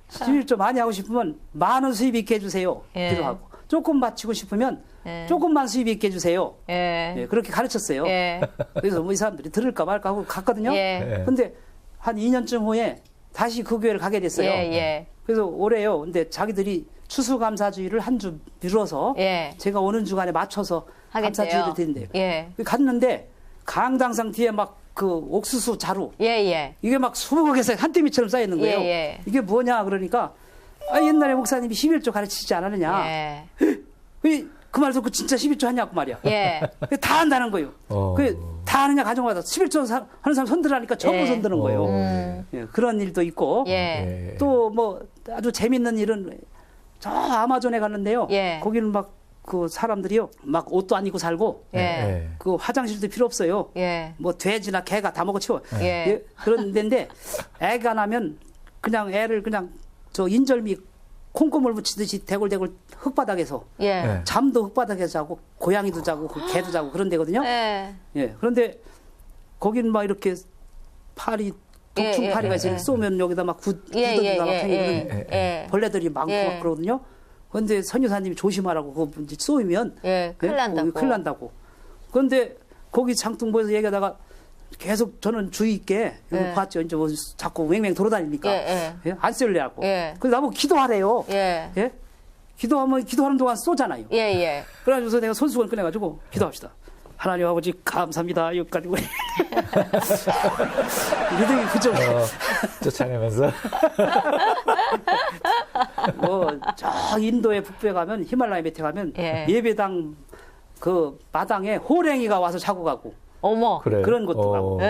11조 많이 하고 싶으면 많은 수입이 있게 해주세요. 기도하고 조금 바치고 싶으면 조금만 수입이 있게 해주세요. 그렇게 가르쳤어요. 그래서 뭐 이 사람들이 들을까 말까 하고 갔거든요. 근데 한 2년쯤 후에 다시 그 교회를 가게 됐어요. 그래서 올해요. 근데 자기들이 추수감사주의를 한 주 미뤄서 제가 오는 주간에 맞춰서 감사주의를 드린대요. 갔는데 강당상 뒤에 막 그 옥수수 자루 이게 막 수백여 개씩 한 뼘이처럼 쌓여 있는 거예요. 이게 뭐냐 그러니까 옛날에 목사님이 11조 가르치지 않았느냐. 그 말 듣고 진짜 11조 하냐고 말이야. 다 한다는 거예요. 다 하느냐 가정마다 11조 하는 사람 손들라니까 전부 손드는 거예요. 그런 일도 있고 또 뭐 아주 재밌는 일은 저 아마존에 갔는데요. 거기는 막 그 사람들이요, 막 옷도 안 입고 살고, 그 화장실도 필요 없어요. 뭐 돼지나 개가 다 먹어치워. 그런 데인데 애가 나면 그냥 애를 그냥 저 인절미 콩고물 붙이듯이 대굴대굴 흙바닥에서 잠도 흙바닥에서 자고 고양이도 자고 개도 자고 그런 데거든요. 그런데 거긴 막 이렇게 팔이 독충 파리가 있어요. 쏘면 여기다 막 굳어지가 막 생기는 벌레들이 많고 막 그러거든요. 그런데 선교사님이 조심하라고 그거 이제 쏘이면 큰일 난다고. 큰일 난다고. 그런데 거기 장뚱보에서 얘기하다가 계속 저는 주의 있게 봤죠. 이제 뭐 자꾸 맹맹 돌아다니니까 안 쏠려고. 그래서 나보고 기도하래요. 기도하면 기도하는 동안 쏘잖아요. 그래가지고 내가 손수건 꺼내가지고 기도합시다. 하나님 아버지 감사합니다. 여기까지 우리 리듬이 그죠? 쫓아내면서 저 인도의 북부에 가면 히말라야 밑에 가면 예배당 그 마당에 호랭이가 와서 자고 가고 어머 그런 것도 가고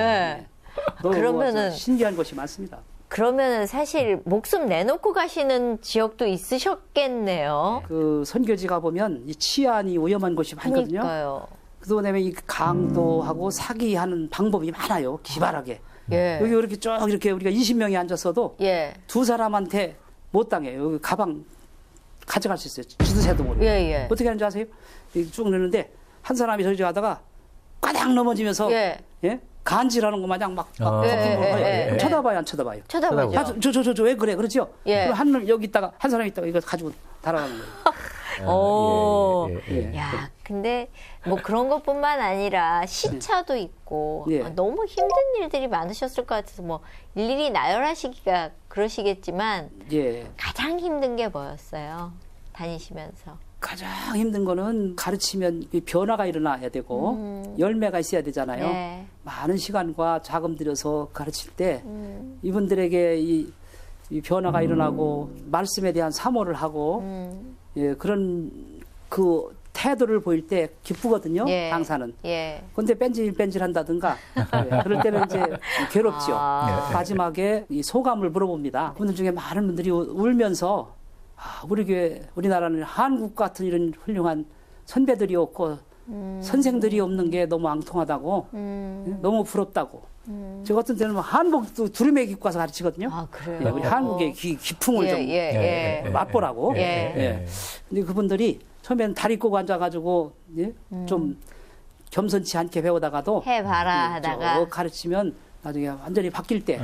그러면은 신기한 것이 많습니다. 그러면은 사실 목숨 내놓고 가시는 지역도 있으셨겠네요. 그 선교지 가보면 이 치안이 위험한 곳이 많거든요. 그러니까요. 그다음에 이 강도하고 사기하는 방법이 많아요. 기발하게. 예. 여기 이렇게 쭉 이렇게 우리가 20명이 앉았어도 예. 두 사람한테 못 당해요. 여기 가방 가져갈 수 있어요. 주드새도 모르고. 예. 어떻게 하는지 아세요? 여기 쭉 넣는데 한 사람이 저기 가다가 꽈당 넘어지면서 예? 간질하는 거 마냥 막 쳐다봐요, 안 쳐다봐요? 쳐다봐요. 저 왜 그래? 그렇죠? 예. 그럼 한 여기 있다가 한 사람이 있다가 이거 가지고 달아가는 거예요. 오. 예. 야, 근데 뭐 그런 것뿐만 아니라 시차도 있고 너무 힘든 일들이 많으셨을 것 같아서 뭐 일일이 나열하시기가 그러시겠지만 가장 힘든 게 뭐였어요? 다니시면서. 가장 힘든 거는 가르치면 변화가 일어나야 되고 열매가 있어야 되잖아요. 네. 많은 시간과 자금 들여서 가르칠 때 이분들에게 이 변화가 일어나고 말씀에 대한 사모를 하고 그런 그 태도를 보일 때 기쁘거든요. 강사는. 그런데 뺀질뺀질 한다든가 그럴 때는 이제 괴롭죠. 마지막에 이 소감을 물어봅니다. 분들 중에 많은 분들이 울면서 우리 교회, 우리나라는 한국 같은 이런 훌륭한 선배들이 없고 선생들이 없는 게 너무 앙통하다고 너무 부럽다고. 저 같은 때는 한복도 두루매기 입고 와서 가르치거든요. 그래요? 우리 한국의 기풍을 좀 맛보라고. 근데 그분들이 처음에는 다리 꼬고 앉아가지고 좀 겸손치 않게 배우다가도 해봐라 하다가 가르치면 나중에 완전히 바뀔 때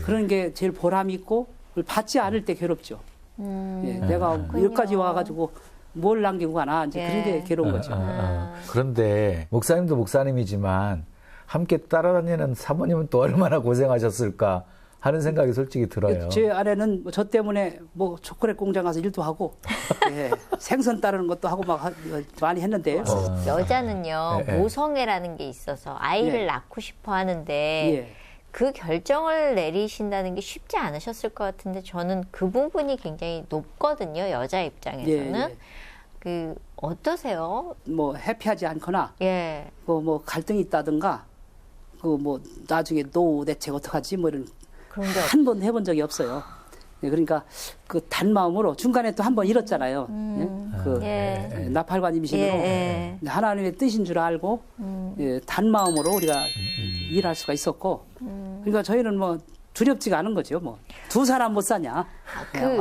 그런 게 제일 보람 있고 그걸 받지 않을 때 괴롭죠. 내가 여기까지 와가지고 뭘 남기고 가나 이제 그런 게 괴로운 거죠. 그런데 목사님도 목사님이지만 함께 따라다니는 사모님은 또 얼마나 고생하셨을까 하는 생각이 솔직히 들어요. 제 아내는 저 때문에 뭐 초콜릿 공장 가서 일도 하고 생선 따르는 것도 하고 막 많이 했는데요. 여자는요 모성애라는 게 있어서 아이를 낳고 싶어 하는데 그 결정을 내리신다는 게 쉽지 않으셨을 것 같은데 저는 그 부분이 굉장히 높거든요. 여자 입장에서는. 그 어떠세요? 뭐 해피하지 않거나 뭐 갈등이 있다든가 그 뭐 나중에 노후 대책 어떡하지 뭐 이런 한 번 해본 적이 없어요. 그러니까 그 단마음으로 중간에 또 한 번 잃었잖아요. 나팔관 임신으로 하나님의 뜻인 줄 알고 단마음으로 우리가 일할 수가 있었고 그러니까 저희는 뭐 두렵지가 않은 거죠. 뭐 두 사람 못 사냐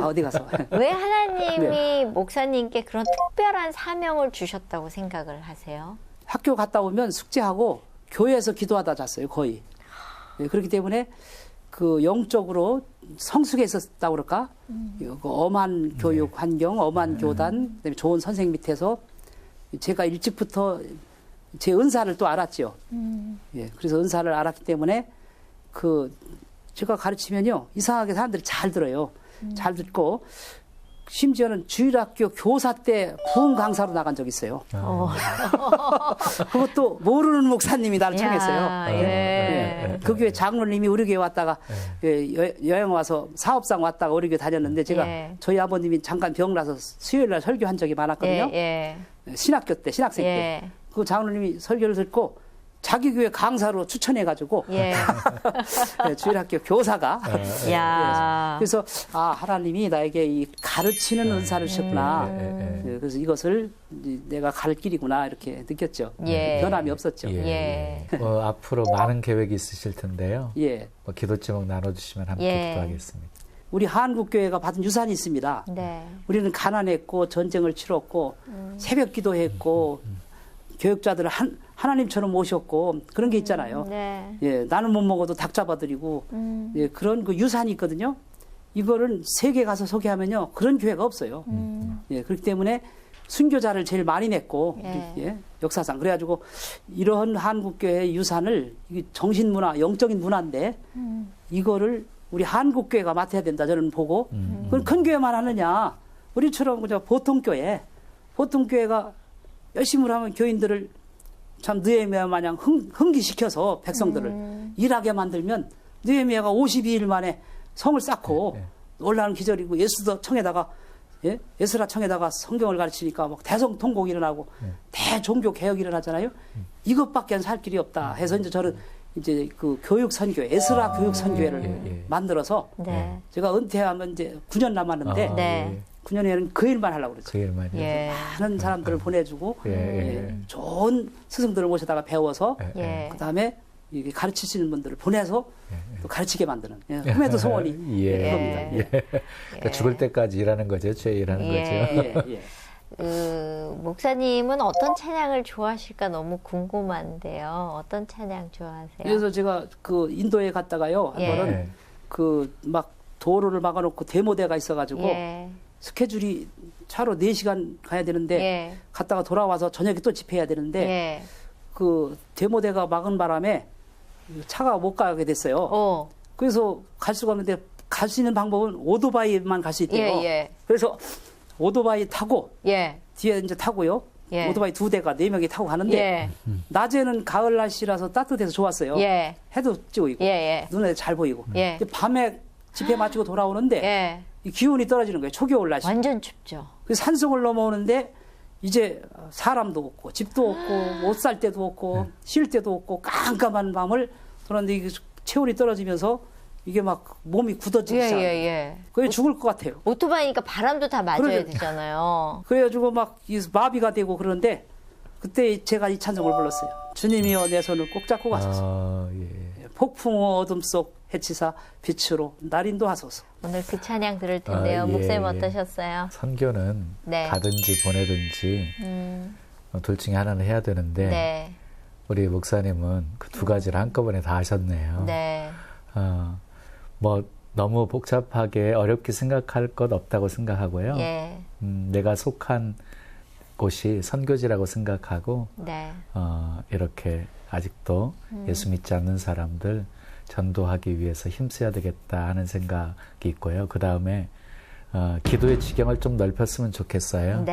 어디 가서 왜 하나님이 목사님께 그런 특별한 사명을 주셨다고 생각을 하세요? 학교 갔다 오면 숙제하고 교회에서 기도하다 잤어요. 거의. 그렇기 때문에 그 영적으로 성숙해 있었다고 그럴까? 그 엄한 교육 환경, 엄한 교단, 그다음에 좋은 선생님 밑에서 제가 일찍부터 제 은사를 또 알았죠. 그래서 은사를 알았기 때문에 그 제가 가르치면요 이상하게 사람들이 잘 들어요. 잘 듣고 심지어는 주일학교 교사 때 부흥 강사로 나간 적이 있어요. 그것도 모르는 목사님이 나를 청했어요. 그 교회 장로님이 우리 교회 왔다가 여행 와서 사업상 왔다가 우리 교회 다녔는데 제가 저희 아버님이 잠깐 병나서 수요일날 설교한 적이 많았거든요. 신학교 때 신학생 때. 그 장로님이 설교를 듣고 자기 교회 강사로 추천해가지고 주일학교 교사가 그래서 하나님이 나에게 이 가르치는 은사를 주셨구나. 그래서 이것을 내가 갈 길이구나 이렇게 느꼈죠. 변함이 없었죠. 앞으로 많은 계획이 있으실 텐데요. 뭐 기도 제목 나눠주시면 함께 기도하겠습니다. 우리 한국교회가 받은 유산이 있습니다. 우리는 가난했고 전쟁을 치렀고 새벽 기도했고 교육자들을 하나님처럼 모셨고 그런 게 있잖아요. 나는 못 먹어도 닭 잡아드리고 그런 그 유산이 있거든요. 이거를 세계 가서 소개하면요 그런 교회가 없어요. 그렇기 때문에 순교자를 제일 많이 냈고 역사상 그래가지고 이런 한국교회의 유산을 정신문화, 영적인 문화인데 이거를 우리 한국교회가 맡아야 된다 저는 보고 그건 큰 교회만 하느냐 우리처럼 그저 보통 교회가 열심히 하면 교인들을 참 느헤미야 마냥 흥기시켜서 백성들을 일하게 만들면 느헤미야가 52일 만에 성을 쌓고 놀라운 기절이고 에스라 청에다가 성경을 가르치니까 막 대성통곡이 일어나고 대종교 개혁이 일어나잖아요. 이것밖에 살 길이 없다 해서 이제 저는 이제 그 교육 선교 에스라 교육 선교회를 만들어서 제가 은퇴하면 이제 9년 남았는데 9년에는 그 일만 하려고 그랬죠. 그 일만. 많은 사람들을 보내주고 좋은 스승들을 모셔다가 배워서 그다음에 가르치시는 분들을 보내서 또 가르치게 만드는 흠에도 소원이 그겁니다. 그러니까 죽을 때까지 일하는 거죠. 죄 일하는 거죠. 목사님은 어떤 찬양을 좋아하실까 너무 궁금한데요. 어떤 찬양 좋아하세요? 그래서 제가 그 인도에 갔다가요. 한 번은 그 막 도로를 막아놓고 데모대가 있어가지고 스케줄이 차로 4시간 가야 되는데 갔다가 돌아와서 저녁에 또 집회해야 되는데 그 데모대가 막은 바람에 차가 못 가게 됐어요. 그래서 갈 수가 없는데 갈 수 있는 방법은 오토바이만 갈 수 있대요. 그래서 오토바이 타고 뒤에 이제 타고요. 오토바이 2대가 4명이 타고 가는데 낮에는 가을 날씨라서 따뜻해서 좋았어요. 해도 찌고 있고 눈에 잘 보이고. 밤에 집회 마치고 돌아오는데 이 기온이 떨어지는 거예요. 초겨울 날씨. 완전 춥죠. 그래서 산성을 넘어오는데 이제 사람도 없고 집도 없고 옷 살 데도 없고 쉴 데도 없고 깜깜한 밤을 돌았는데 이게 체온이 떨어지면서 이게 막 몸이 굳어지기 시작해요. 그게 죽을 것 같아요. 오토바이니까 바람도 다 맞아야 되잖아요. 그래가지고 막 마비가 되고 그러는데 그때 제가 이 찬송을 불렀어요. 주님이여 내 손을 꼭 잡고 가소서. 폭풍우 어둠 속 해치사 빛으로 날 인도하소서. 오늘 그 찬양 들을 텐데요. 목사님 어떠셨어요? 선교는 가든지 보내든지 둘 중에 하나는 해야 되는데 우리 목사님은 그 두 가지를 한꺼번에 다 하셨네요. 뭐 너무 복잡하게 어렵게 생각할 것 없다고 생각하고요. 내가 속한 곳이 선교지라고 생각하고 이렇게 아직도 예수 믿지 않는 사람들 전도하기 위해서 힘써야 되겠다 하는 생각이 있고요. 그 다음에 기도의 지경을 좀 넓혔으면 좋겠어요.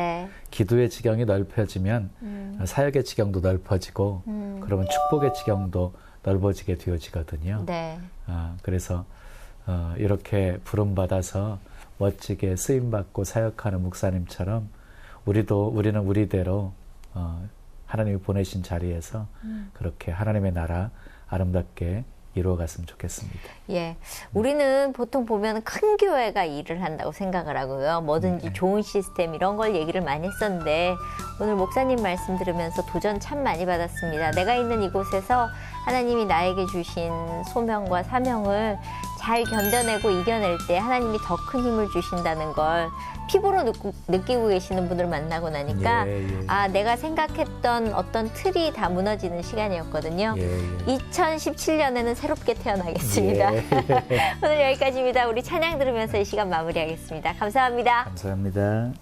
기도의 지경이 넓혀지면 사역의 지경도 넓어지고 그러면 축복의 지경도 넓어지게 되어지거든요. 그래서 이렇게 부름받아서 멋지게 쓰임받고 사역하는 목사님처럼 우리는 우리대로 하나님이 보내신 자리에서 그렇게 하나님의 나라 아름답게 이루어갔으면 좋겠습니다. 우리는 보통 보면 큰 교회가 일을 한다고 생각을 하고요. 뭐든지 좋은 시스템 이런 걸 얘기를 많이 했었는데 오늘 목사님 말씀 들으면서 도전 참 많이 받았습니다. 내가 있는 이곳에서 하나님이 나에게 주신 소명과 사명을 잘 견뎌내고 이겨낼 때 하나님이 더 큰 힘을 주신다는 걸 피부로 느끼고 계시는 분을 만나고 나니까 내가 생각했던 어떤 틀이 다 무너지는 시간이었거든요. 2017년에는 새롭게 태어나겠습니다. 오늘 여기까지입니다. 우리 찬양 들으면서 이 시간 마무리하겠습니다. 감사합니다. 감사합니다.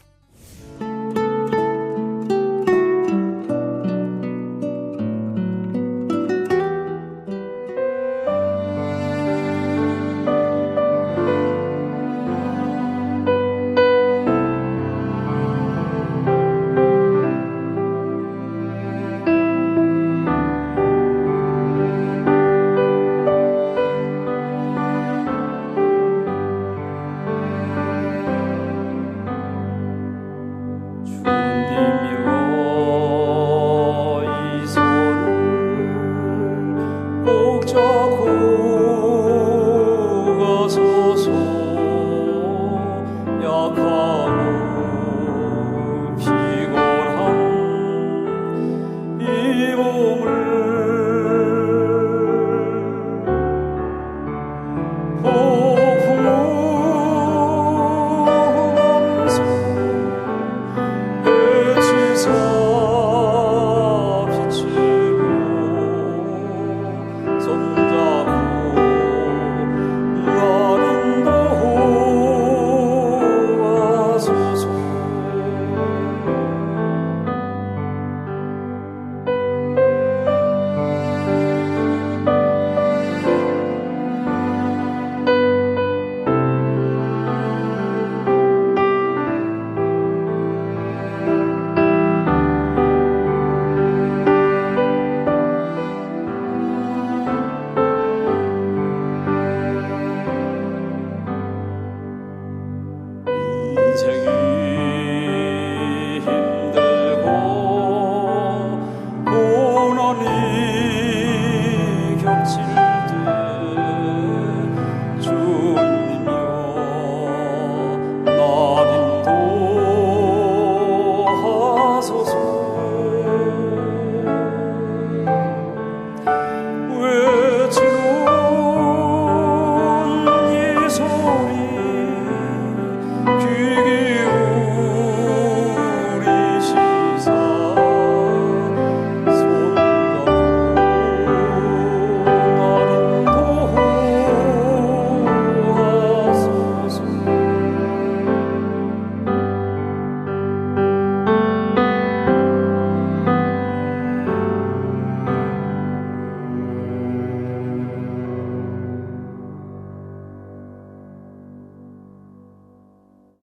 꼭 잡고